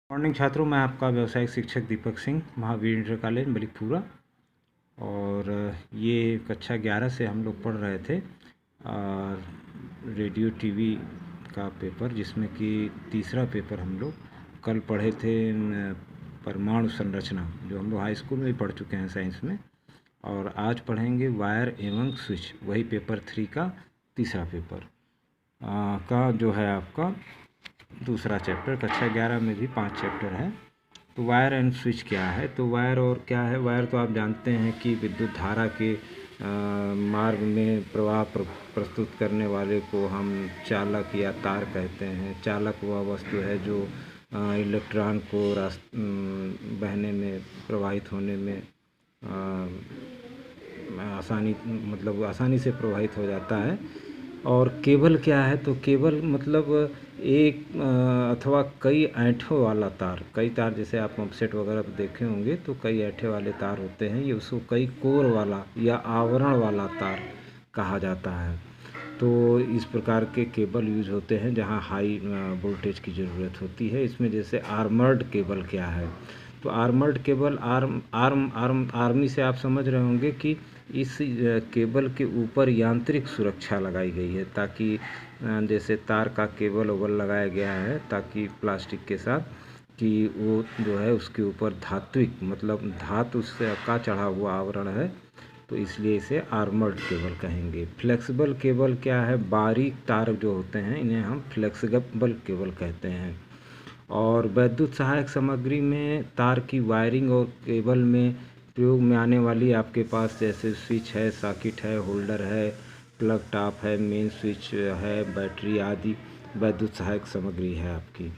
Morning छात्रों, मैं आपका व्यवसायिक शिक्षक दीपक सिंह, महावीर इंटर कॉलेज मलिकपुरा। और ये कक्षा 11 से हम लोग पढ़ रहे थे और रेडियो टीवी का पेपर, जिसमें कि तीसरा पेपर हम लोग कल पढ़े थे परमाणु संरचना, जो हम लोग हाई स्कूल में भी पढ़ चुके हैं साइंस में। और आज पढ़ेंगे वायर एवं स्विच, वही पेपर 3 का तीसरा पेपर का जो है आपका दूसरा चैप्टर। कक्षा 11 में भी 5 चैप्टर है। तो वायर एंड स्विच क्या है? तो वायर और क्या है? वायर तो आप जानते हैं कि विद्युत धारा के मार्ग में प्रवाह प्रस्तुत करने वाले को हम चालक या तार कहते हैं। चालक वह वस्तु है जो इलेक्ट्रॉन को बहने में, प्रवाहित होने में आसानी से प्रवाहित हो जाता है। और केबल क्या है? तो केबल मतलब एक अथवा कई ऐंठों वाला तार। कई तार, जैसे आप पंपसेट वगैरह देखे होंगे तो कई ऐंठे वाले तार होते हैं, ये उसको कई कोर वाला या आवरण वाला तार कहा जाता है। तो इस प्रकार के केबल यूज होते हैं जहां हाई वोल्टेज की ज़रूरत होती है। इसमें जैसे आर्मर्ड केबल क्या है? तो आर्मर्ड केबल, आर्मी से आप समझ रहे होंगे कि इस केबल के ऊपर यांत्रिक सुरक्षा लगाई गई है, ताकि जैसे तार का केबल ओबल लगाया गया है ताकि प्लास्टिक के साथ, कि वो जो है उसके ऊपर धात्विक मतलब धातु से का चढ़ा हुआ आवरण है, तो इसलिए इसे आर्मर्ड केबल कहेंगे। फ्लेक्सिबल केबल क्या है? बारीक तार जो होते हैं इन्हें हम फ्लेक्सिबल केबल कहते हैं। और विद्युत सहायक सामग्री में तार की वायरिंग और केबल में प्रयोग में आने वाली आपके पास जैसे स्विच है, सॉकेट है, होल्डर है, प्लग टॉप है, मेन स्विच है, बैटरी आदि विद्युत सहायक सामग्री है आपकी।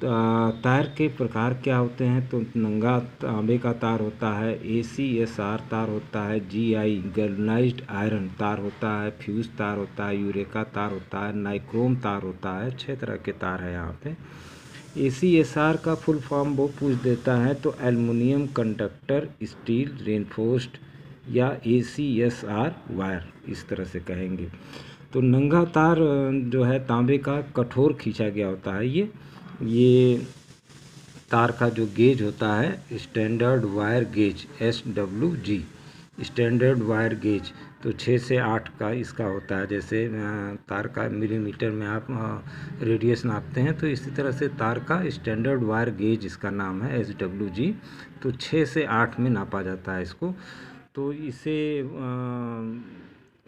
तार के प्रकार क्या होते हैं? तो नंगा तांबे का तार होता है, ACSR तार होता है, GI गैल्वेनाइज्ड आयरन तार होता है, फ्यूज तार होता है, यूरेका तार होता है, नाइक्रोम तार होता है। 6 तरह के तार हैं यहाँ पे। ACSR का फुल फॉर्म वो पूछ देता है तो एल्युमिनियम कंडक्टर स्टील रेनफोर्स्ड या ACSR वायर, इस तरह से कहेंगे। तो नंगा तार जो है तांबे का कठोर खींचा गया होता है। ये तार का जो गेज होता है standard wire gauge SWG, standard wire gauge, तो 6 से 8 का इसका होता है। जैसे तार का मिलीमीटर में आप रेडियस नापते हैं, तो इसी तरह से तार का स्टैंडर्ड वायर गेज इसका नाम है SWG। तो 6 से 8 में नापा जाता है इसको। तो इसे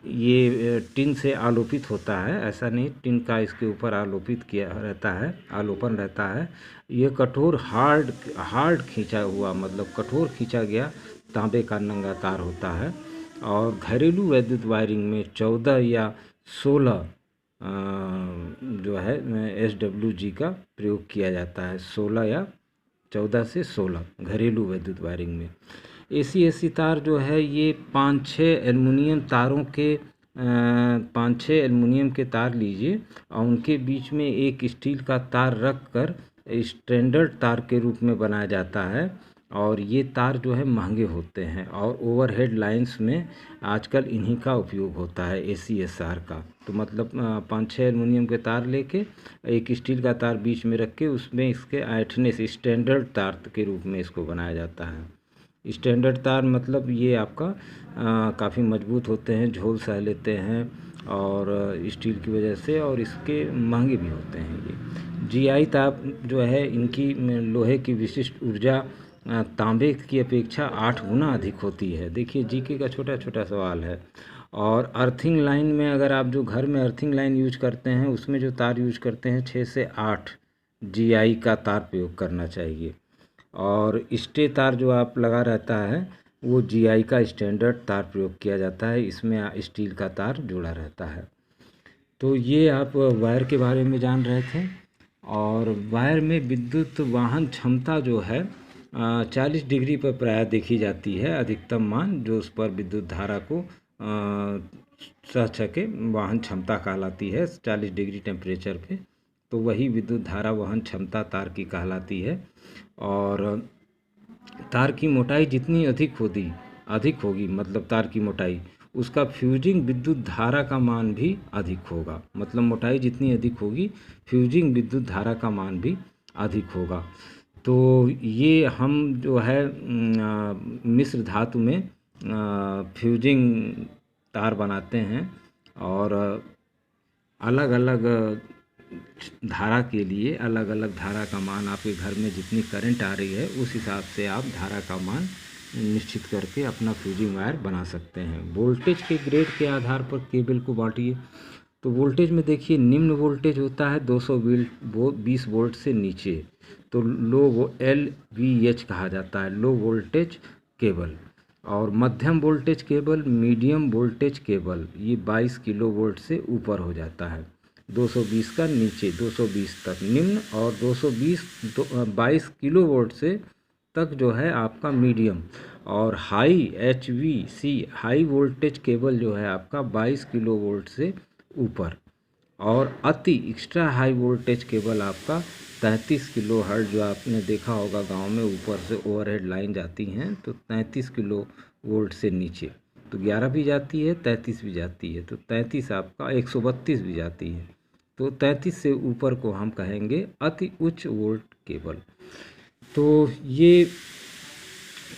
ये टिन से आलोपित होता है, ऐसा नहीं, टिन का इसके ऊपर आलोपित किया रहता है, आलोपन रहता है। ये कठोर हार्ड खींचा हुआ, मतलब कठोर खींचा गया तांबे का नंगा तार होता है। और घरेलू वैद्युत वायरिंग में 14 या 16 जो है SWG का प्रयोग किया जाता है। 16 या 14 से 16 घरेलू वैद्युत वायरिंग में। AC तार जो है ये 5-6 एल्युमिनियम तारों के 5-6 एल्युमिनियम के तार लीजिए और उनके बीच में एक स्टील का तार रख कर स्टैंडर्ड तार के रूप में बनाया जाता है। और ये तार जो है महंगे होते हैं और ओवरहेड लाइंस में आजकल इन्हीं का उपयोग होता है ACSR का। तो मतलब 5-6 एल्युमिनियम के तार लेके एक स्टील का तार बीच में रख के उसमें इसके ऐंठने से स्टैंडर्ड तार के रूप में इसको बनाया जाता है। स्टैंडर्ड तार मतलब ये आपका काफ़ी मजबूत होते हैं, झोल सह लेते हैं और स्टील की वजह से, और इसके महंगे भी होते हैं ये। GI तार जो है इनकी लोहे की विशिष्ट ऊर्जा तांबे की अपेक्षा 8 गुना अधिक होती है। देखिए GK का छोटा छोटा सवाल है। और अर्थिंग लाइन में, अगर आप जो घर में अर्थिंग लाइन यूज करते हैं उसमें जो तार यूज करते हैं 6 से 8 GI का तार प्रयोग करना चाहिए। और स्टे तार जो आप लगा रहता है वो GI का स्टैंडर्ड तार प्रयोग किया जाता है, इसमें स्टील का तार जुड़ा रहता है। तो ये आप वायर के बारे में जान रहे थे। और वायर में विद्युत वाहन क्षमता जो है 40 डिग्री पर प्रायः देखी जाती है, अधिकतम मान जो उस पर विद्युत धारा को सह सके, वाहन क्षमता कहलाती है 40 डिग्री टेम्परेचर पे। तो वही विद्युत धारा वहन क्षमता तार की कहलाती है। और तार की मोटाई जितनी अधिक होगी मतलब तार की मोटाई, उसका फ्यूजिंग विद्युत धारा का मान भी अधिक होगा। मतलब मोटाई जितनी अधिक होगी, फ्यूजिंग विद्युत धारा का मान भी अधिक होगा। तो ये हम जो है मिश्र धातु में फ्यूजिंग तार बनाते हैं, और अलग अलग धारा के लिए अलग अलग धारा का मान, आपके घर में जितनी करंट आ रही है उस हिसाब से आप धारा का मान निश्चित करके अपना फ्यूजिंग वायर बना सकते हैं। वोल्टेज के ग्रेड के आधार पर केबल को बांटिए। तो वोल्टेज में देखिए, निम्न वोल्टेज होता है 220 वोल्ट से नीचे, तो लो LVH कहा जाता है, लो वोल्टेज केबल। और मध्यम voltage cable, medium voltage cable, ये 22 किलो वोल्ट से ऊपर हो जाता है। 220 का नीचे 220 तक निम्न, और 22 किलो वोल्ट से तक जो है आपका मीडियम। और high HVC high voltage cable जो है आपका 22 किलो वोल्ट से ऊपर। और अति एक्स्ट्रा हाई वोल्टेज केबल आपका 33 किलो हर्ट्ज, जो आपने देखा होगा गांव में ऊपर से ओवरहेड लाइन जाती हैं, तो 33 किलो वोल्ट से नीचे, तो 11 भी जाती है 33 भी जाती है, तो 33 आपका 132 भी जाती है, तो 33 से ऊपर को हम कहेंगे अति उच्च वोल्ट केबल। तो ये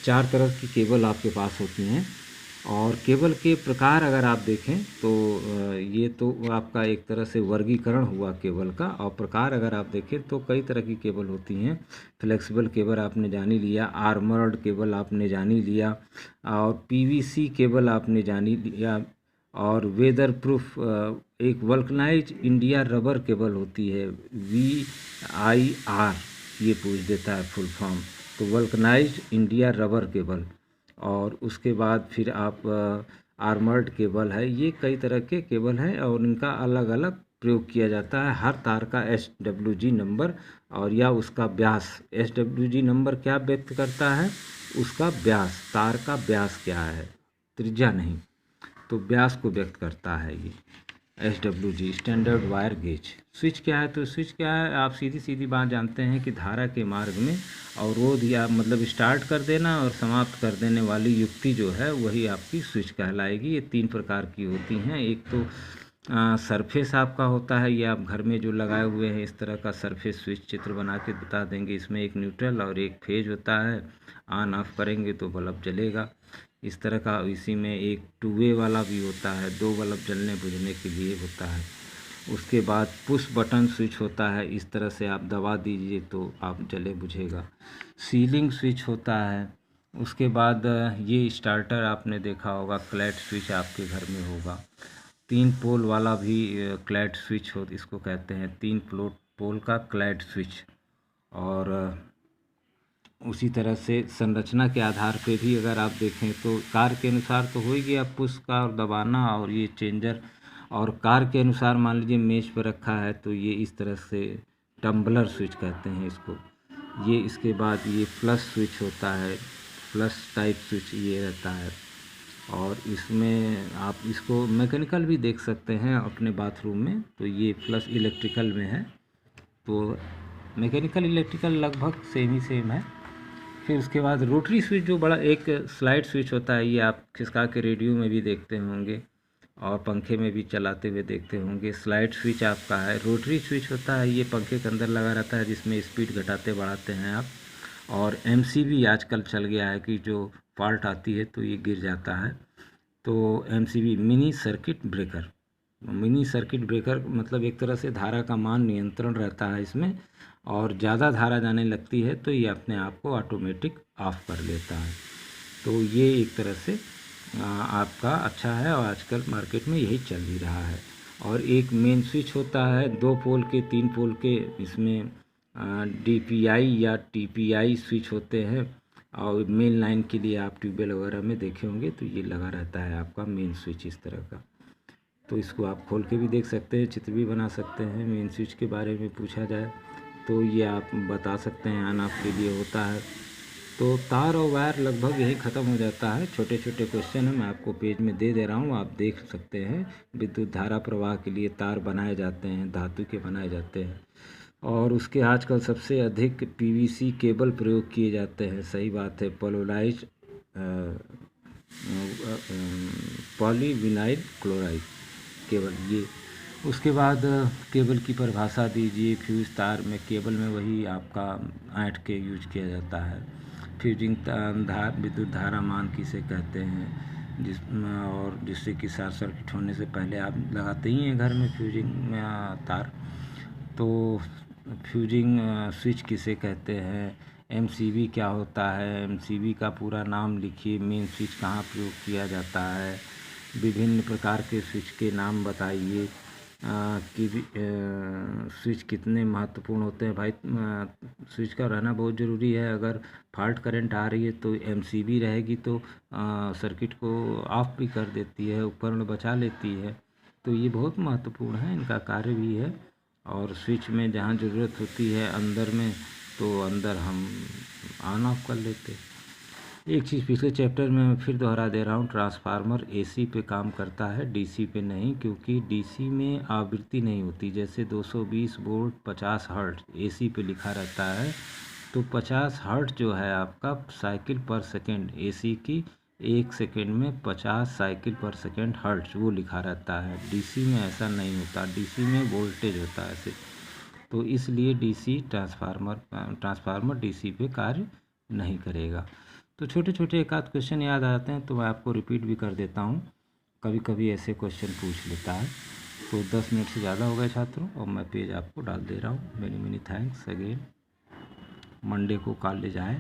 4 तरह की केबल आपके पास होती हैं। और केबल के प्रकार अगर आप देखें तो ये तो आपका एक तरह से वर्गीकरण हुआ केबल का। और प्रकार अगर आप देखें तो कई तरह की केबल होती हैं। फ्लेक्सिबल केबल आपने जान ही लिया, आर्मर्ड केबल आपने जान ही लिया, और PVC केबल आपने जान ही लिया, और वेदर प्रूफ एक वल्कनाइज इंडिया रबर केबल होती है, VIR, ये पूछ देता है फुल फॉर्म, तो वल्कनाइज इंडिया रबर केबल। और उसके बाद फिर आप आर्मर्ड केबल है, ये कई तरह के केबल हैं और इनका अलग अलग प्रयोग किया जाता है। हर तार का SWG नंबर और या उसका व्यास, SWG नंबर क्या व्यक्त करता है, उसका व्यास, तार का व्यास क्या है, त्रिज्या नहीं, तो व्यास को व्यक्त करता है ये SWG, standard wire gauge. Switch क्या है, तो स्विच क्या है, आप सीधी सीधी बात जानते हैं कि धारा के मार्ग में अवरोध या मतलब स्टार्ट कर देना और समाप्त कर देने वाली युक्ति जो है वही आपकी स्विच कहलाएगी। ये 3 प्रकार की होती हैं। एक तो सरफेस आपका होता है, ये आप घर में जो लगाए हुए हैं इस तरह का सरफेस स्विच चित्र बना के बता देंगे। इसमें एक न्यूट्रल और एक फेज होता है, ऑन ऑफ करेंगे तो बल्ब जलेगा इस तरह का। इसी में एक 2 वे वाला भी होता है, 2 बल्ब जलने बुझने के लिए होता है। उसके बाद पुश बटन स्विच होता है, इस तरह से आप दबा दीजिए तो आप जले बुझेगा। सीलिंग स्विच होता है। उसके बाद ये स्टार्टर आपने देखा होगा, क्लैट स्विच आपके घर में होगा। 3 पोल वाला भी क्लैट स्विच हो, इसको कहते हैं 3 पोल का क्लैट स्विच। और उसी तरह से संरचना के आधार पे भी अगर आप देखें तो कार के अनुसार तो हो ही गया पुश का और दबाना और ये चेंजर। और कार के अनुसार मान लीजिए मेज पर रखा है तो ये इस तरह से टम्बलर स्विच कहते हैं इसको। ये इसके बाद ये फ्लश स्विच होता है, फ्लश टाइप स्विच ये रहता है। और इसमें आप इसको मैकेनिकल भी देख सकते हैं अपने बाथरूम में, तो ये फ्लश इलेक्ट्रिकल में है, तो मैकेनिकल इलेक्ट्रिकल लगभग सेम है। फिर उसके बाद रोटरी स्विच जो बड़ा एक स्लाइड स्विच होता है, ये आप खिसका के रेडियो में भी देखते होंगे और पंखे में भी चलाते हुए देखते होंगे। स्लाइड स्विच आपका है। रोटरी स्विच होता है, ये पंखे के अंदर लगा रहता है जिसमें स्पीड घटाते बढ़ाते हैं आप। और MCB आजकल चल गया है कि जो फॉल्ट आती है तो ये गिर जाता है, तो MCB mini circuit breaker. Mini circuit breaker मतलब एक तरह से धारा का मान नियंत्रण रहता है इसमें, और ज़्यादा धारा जाने लगती है तो ये अपने आप को ऑटोमेटिक ऑफ कर लेता है। तो ये एक तरह से आपका अच्छा है और आजकल मार्केट में यही चल ही रहा है। और एक मेन स्विच होता है 2 पोल के 3 पोल के, इसमें DPI या TPI स्विच होते हैं। और मेन लाइन के लिए आप ट्यूबवेल वगैरह में देखे होंगे तो ये लगा रहता है आपका मेन स्विच इस तरह का। तो इसको आप खोल के भी देख सकते हैं, चित्र भी बना सकते हैं। मेन स्विच के बारे में पूछा जाए तो ये आप बता सकते हैं ऑन ऑफ के लिए होता है। तो तार और वायर लगभग यही ख़त्म हो जाता है। छोटे छोटे क्वेश्चन है, मैं आपको पेज में दे रहा हूँ, आप देख सकते हैं। विद्युत धारा प्रवाह के लिए तार बनाए जाते हैं, धातु के बनाए जाते हैं। और उसके आजकल सबसे अधिक PVC केबल प्रयोग किए जाते हैं, सही बात है। पोलराइज पॉलीविनाइल क्लोराइड केबल ये। उसके बाद केबल की परिभाषा दीजिए। फ्यूज तार में केबल में वही आपका ऐंठ के यूज किया जाता है। फ्यूजिंग विद्युत धारा मान किसे कहते हैं, और जिससे कि शॉर्ट सर्किट होने से पहले आप लगाते ही हैं घर में फ्यूजिंग तार। तो फ्यूजिंग स्विच किसे कहते हैं, एमसीबी क्या होता है, एमसीबी का पूरा नाम लिखिए, मेन स्विच कहाँ प्रयोग किया जाता है, विभिन्न प्रकार के स्विच के नाम बताइए, कि स्विच कितने महत्वपूर्ण होते हैं। भाई स्विच का रहना बहुत ज़रूरी है। अगर फॉल्ट करंट आ रही है तो एमसीबी रहेगी तो सर्किट को ऑफ भी कर देती है, उपकरण बचा लेती है। तो ये बहुत महत्वपूर्ण है, इनका कार्य भी है। और स्विच में जहाँ ज़रूरत होती है अंदर में, तो अंदर हम ऑन ऑफ कर लेते। एक चीज़ पिछले चैप्टर में मैं फिर दोहरा दे रहा हूँ, ट्रांसफार्मर एसी पे काम करता है, डीसी पे नहीं, क्योंकि डीसी में आवृत्ति नहीं होती। जैसे 220 वोल्ट 50 हर्ट्ज एसी पे लिखा रहता है, तो 50 हर्ट्ज जो है आपका साइकिल पर सेकेंड, एसी की 1 सेकेंड में 50 साइकिल पर सेकेंड हर्ट्ज वो लिखा रहता है। डीसी में ऐसा नहीं होता, डीसी में वोल्टेज होता है सिर्फ। तो इसलिए डीसी ट्रांसफार्मर डीसी पे कार्य नहीं करेगा। तो छोटे छोटे एक आध क्वेश्चन याद आते हैं तो मैं आपको रिपीट भी कर देता हूँ, कभी कभी ऐसे क्वेश्चन पूछ लेता है। तो 10 मिनट से ज़्यादा हो गए छात्रों, और मैं पेज आपको डाल दे रहा हूँ। Many many thanks again. Monday को कॉलेज आए।